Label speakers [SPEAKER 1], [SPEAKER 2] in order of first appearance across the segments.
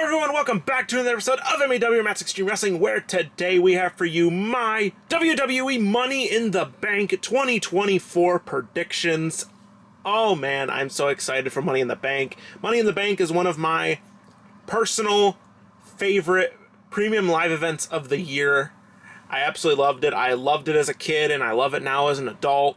[SPEAKER 1] everyone, welcome back to another episode of MEW Matt's Extreme Wrestling, where today we have for you my WWE Money in the Bank 2024 predictions. Oh man, I'm so excited for Money in the Bank. Money in the Bank is one of my personal favorite premium live events of the year. I absolutely loved it. I loved it as a kid, and I love it now as an adult.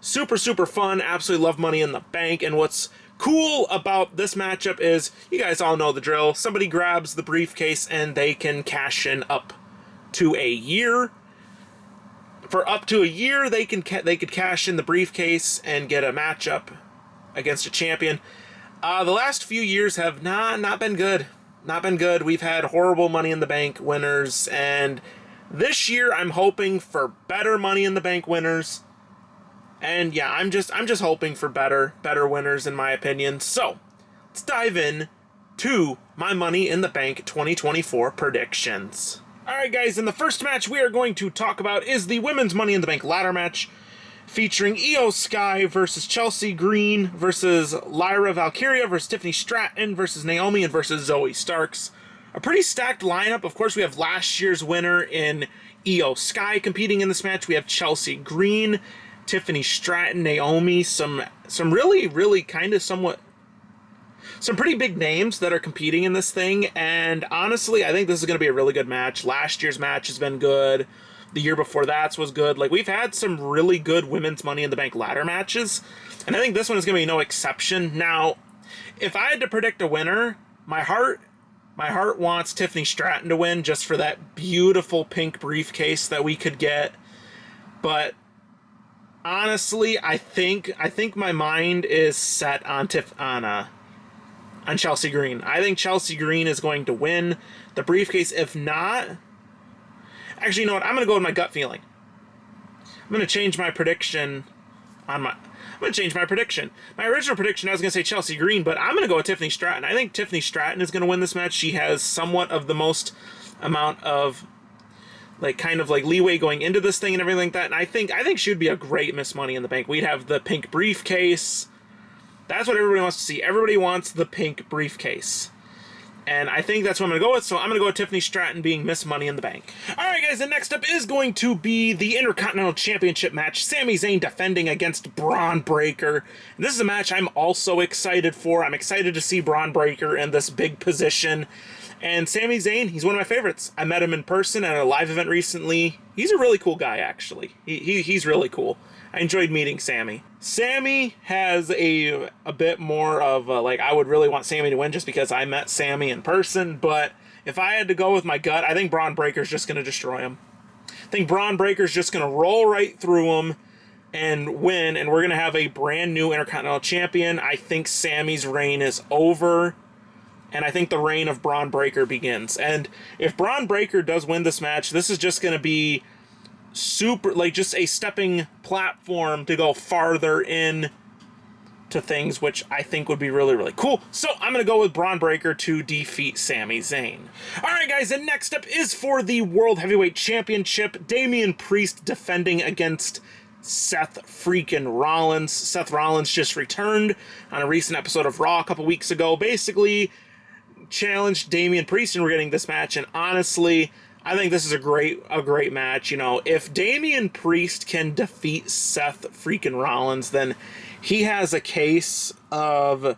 [SPEAKER 1] Super, super fun. Absolutely love Money in the Bank, and what's cool about this matchup is, you guys all know the drill. Somebody grabs the briefcase and they can cash in up to a year. For up to a year, they could cash in the briefcase and get a matchup against a champion. The last few years have not been good. Not been good. We've had horrible Money in the Bank winners, and this year I'm hoping for better Money in the Bank winners. And yeah, I'm just hoping for better winners in my opinion. So, let's dive in to my Money in the Bank 2024 predictions. Alright guys, in the first match we are going to talk about is the Women's Money in the Bank ladder match, featuring Io Sky versus Chelsea Green versus Lyra Valkyria versus Tiffany Stratton versus Naomi and versus Zoe Starks. A pretty stacked lineup. Of course, we have last year's winner in Io Sky competing in this match. We have Chelsea Green, Tiffany Stratton, Naomi, some really kind of somewhat, some pretty big names that are competing in this thing, and honestly, I think this is going to be a really good match. Last year's match has been good. The year before that was good. Like, we've had some really good women's Money in the Bank ladder matches, and I think this one is going to be no exception. Now, if I had to predict a winner, my heart wants Tiffany Stratton to win, just for that beautiful pink briefcase that we could get, but honestly, I think my mind is set on Chelsea Green. I think Chelsea Green is going to win the briefcase. If not, actually, you know what? I'm going to go with my gut feeling. I'm going to change my prediction I'm going to change my prediction. My original prediction, I was going to say Chelsea Green, but I'm going to go with Tiffany Stratton. I think Tiffany Stratton is going to win this match. She has somewhat of the most amount of kind of leeway going into this thing and everything like that. And I think she would be a great Miss Money in the Bank. We'd have the pink briefcase. That's what everybody wants to see. Everybody wants the pink briefcase. And I think that's what I'm going to go with. So I'm going to go with Tiffany Stratton being Miss Money in the Bank. Alright guys, and next up is going to be the Intercontinental Championship match. Sami Zayn defending against Braun Breaker. And this is a match I'm also excited for. I'm excited to see Braun Breaker in this big position. And Sami Zayn, he's one of my favorites. I met him in person at a live event recently. He's a really cool guy, actually. He's really cool. I enjoyed meeting Sami. Sami has a bit more of I would really want Sami to win just because I met Sami in person, but if I had to go with my gut, I think Braun Breaker's just going to destroy him. I think Braun Breaker's just going to roll right through him and win, and we're going to have a brand new Intercontinental Champion. I think Sami's reign is over, and I think the reign of Braun Breaker begins. And if Braun Breaker does win this match, this is just going to be super, just a stepping platform to go farther in to things, which I think would be really, really cool. So I'm going to go with Braun Breaker to defeat Sami Zayn. Alright guys, and next up is for the World Heavyweight Championship, Damian Priest defending against Seth freaking Rollins. Seth Rollins just returned on a recent episode of Raw a couple weeks ago, basically challenged Damian Priest, and we're getting this match, and honestly, I think this is a great match. You know, if Damian Priest can defeat Seth freaking Rollins, then he has a case of,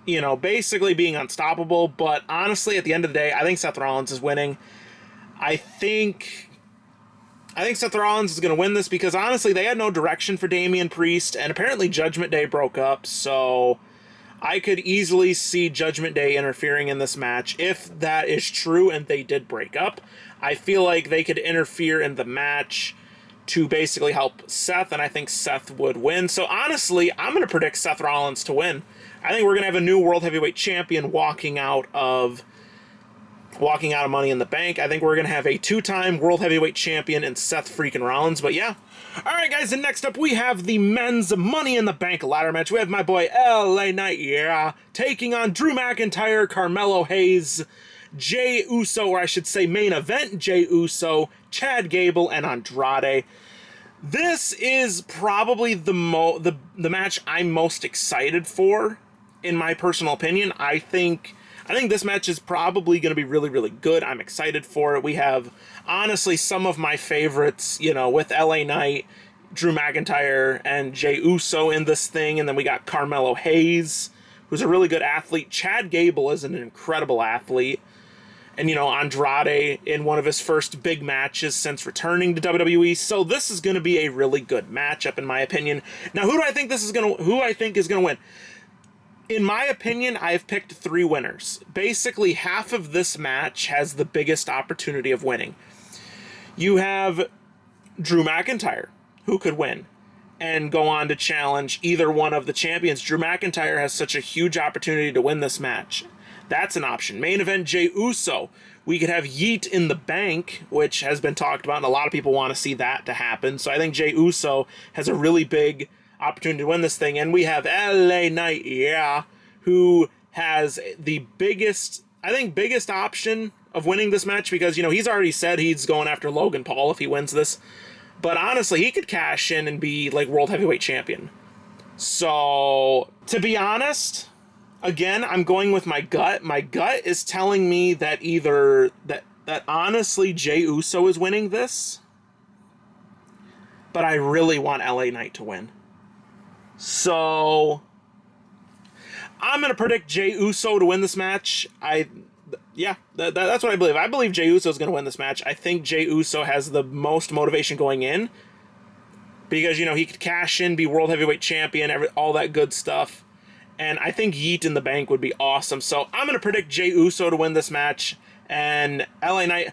[SPEAKER 1] you know, basically being unstoppable. But honestly, at the end of the day, I think Seth Rollins is winning. I think Seth Rollins is going to win this because honestly, they had no direction for Damian Priest, and apparently Judgment Day broke up, so I could easily see Judgment Day interfering in this match. If that is true and they did break up, I feel like they could interfere in the match to basically help Seth, and I think Seth would win. So honestly, I'm going to predict Seth Rollins to win. I think we're going to have a new World Heavyweight Champion walking out of Money in the Bank. I think we're going to have a two-time World Heavyweight Champion in Seth freaking Rollins, but yeah. Alright guys, and next up we have the Men's Money in the Bank ladder match. We have my boy LA Knight, taking on Drew McIntyre, Carmelo Hayes, Jey Uso, or I should say main event Jey Uso, Chad Gable, and Andrade. This is probably the match I'm most excited for, in my personal opinion. I think I think this match is probably going to be really, really good. I'm excited for it. We have, honestly, some of my favorites, you know, with LA Knight, Drew McIntyre, and Jey Uso in this thing. And then we got Carmelo Hayes, who's a really good athlete. Chad Gable is an incredible athlete. And, you know, Andrade in one of his first big matches since returning to WWE. So this is going to be a really good matchup, in my opinion. Now, who I think is going to win? In my opinion, I've picked 3 winners. Basically, half of this match has the biggest opportunity of winning. You have Drew McIntyre, who could win and go on to challenge either one of the champions. Drew McIntyre has such a huge opportunity to win this match. That's an option. Main event, Jey Uso. We could have Yeet in the Bank, which has been talked about, and a lot of people want to see that to happen. So I think Jey Uso has a really big opportunity to win this thing. And we have LA Knight, who has the biggest option of winning this match, because, you know, he's already said he's going after Logan Paul if he wins this. But honestly, he could cash in and be like world heavyweight champion. So, to be honest, again, I'm going with my gut. My gut is telling me that either that honestly Jey Uso is winning this, but I really want LA Knight to win. So I'm going to predict Jey Uso to win this match. That's what I believe. I believe Jey Uso is going to win this match. I think Jey Uso has the most motivation going in because, you know, he could cash in, be world heavyweight champion, all that good stuff. And I think Yeet in the Bank would be awesome. So I'm going to predict Jey Uso to win this match. And LA Knight,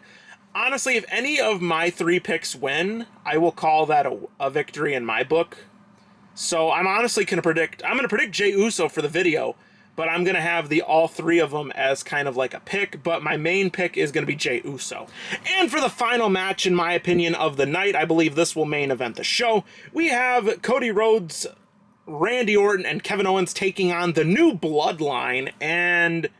[SPEAKER 1] honestly, if any of my 3 picks win, I will call that a victory in my book. So I'm honestly going to predict Jey Uso for the video, but I'm going to have all 3 of them as kind of like a pick, but my main pick is going to be Jey Uso. And for the final match, in my opinion, of the night, I believe this will main event the show. We have Cody Rhodes, Randy Orton, and Kevin Owens taking on the New Bloodline. And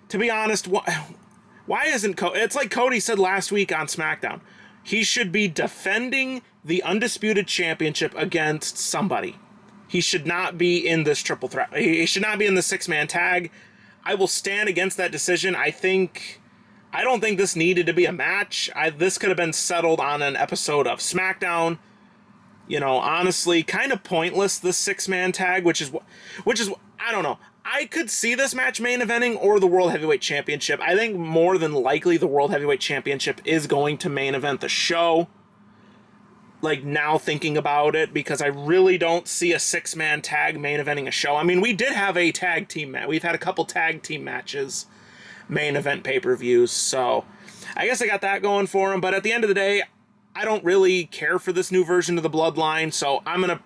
[SPEAKER 1] to be honest, why isn't Cody? It's like Cody said last week on SmackDown. He should be defending the Undisputed Championship against somebody. He should not be in this triple threat. He should not be in the 6-man tag. I will stand against that decision. I don't think this needed to be a match. This could have been settled on an episode of SmackDown. You know, honestly, kind of pointless, this 6-man tag, which is, I don't know. I could see this match main eventing or the World Heavyweight Championship. I think more than likely the World Heavyweight Championship is going to main event the show. Like, now thinking about it, because I really don't see a 6-man tag main eventing a show. I mean, we did have a tag team match. We've had a couple tag team matches, main event pay-per-views, so I guess I got that going for him. But at the end of the day, I don't really care for this new version of the Bloodline, so I'm gonna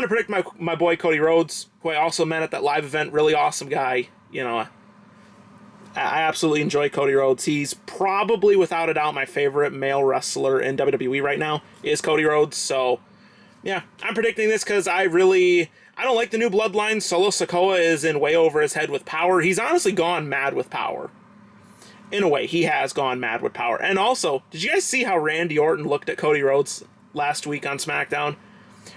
[SPEAKER 1] predict my boy Cody Rhodes, who I also met at that live event. Really awesome guy. You know, I absolutely enjoy Cody Rhodes. He's probably, without a doubt, my favorite male wrestler in WWE right now is Cody Rhodes. So, yeah, I'm predicting this because I don't like the New Bloodline. Solo Sikoa is in way over his head with power. He's honestly gone mad with power. In a way, he has gone mad with power. And also, did you guys see how Randy Orton looked at Cody Rhodes last week on SmackDown?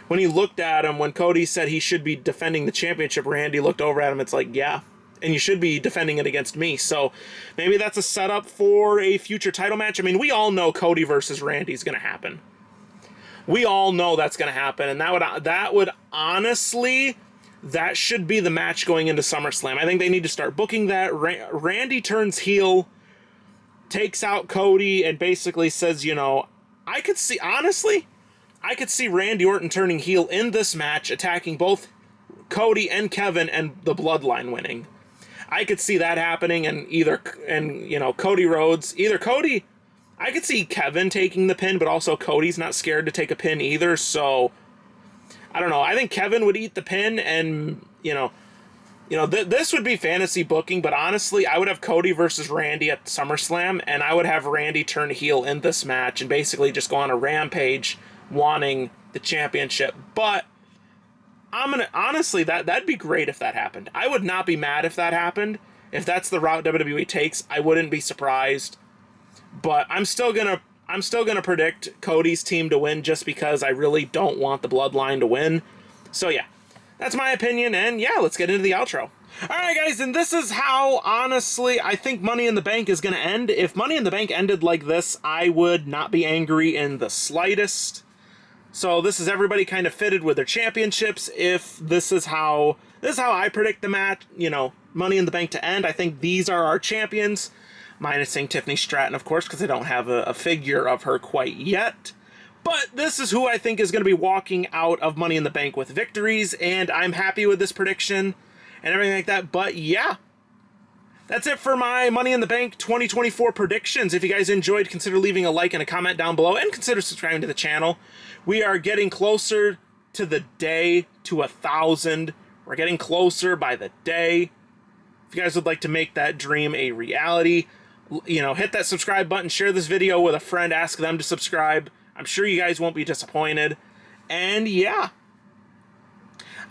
[SPEAKER 1] When he looked at him, when Cody said he should be defending the championship, Randy looked over at him. It's like, yeah, and you should be defending it against me. So maybe that's a setup for a future title match. I mean, we all know Cody versus Randy is going to happen. We all know that's going to happen, and that would honestly, that should be the match going into SummerSlam. I think they need to start booking that. Randy turns heel, takes out Cody, and basically says, you know, I could see Randy Orton turning heel in this match, attacking both Cody and Kevin, and the Bloodline winning. I could see that happening, and Cody Rhodes, I could see Kevin taking the pin, but also Cody's not scared to take a pin either, so I don't know. I think Kevin would eat the pin, and this would be fantasy booking, but honestly, I would have Cody versus Randy at SummerSlam, and I would have Randy turn heel in this match and basically just go on a rampage wanting the championship. But honestly, that'd be great if that happened. I would not be mad if that happened. If that's the route WWE takes, I wouldn't be surprised. But I'm still gonna predict Cody's team to win, just because I really don't want the Bloodline to win. So yeah, that's my opinion, and yeah, let's get into the outro. Alright guys, and this is how, honestly, I think Money in the Bank is going to end. If Money in the Bank ended like this, I would not be angry in the slightest. So this is everybody kind of fitted with their championships. If this is how I predict the match, you know, Money in the Bank to end, I think these are our champions. Minus saying Tiffany Stratton, of course, because I don't have a figure of her quite yet. But this is who I think is going to be walking out of Money in the Bank with victories, and I'm happy with this prediction and everything like that. But yeah, that's it for my Money in the Bank 2024 predictions. If you guys enjoyed, consider leaving a like and a comment down below, and consider subscribing to the channel. We are getting closer to the day to 1,000. We're getting closer by the day. If you guys would like to make that dream a reality, you know, hit that subscribe button, share this video with a friend, ask them to subscribe. I'm sure you guys won't be disappointed. And yeah,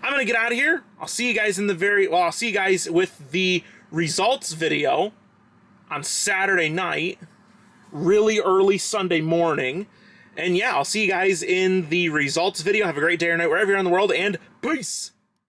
[SPEAKER 1] I'm going to get out of here. I'll see you guys in the I'll see you guys with the results video on Saturday night, really early Sunday morning. And yeah, I'll see you guys in the results video. Have a great day or night wherever you're in the world, and peace!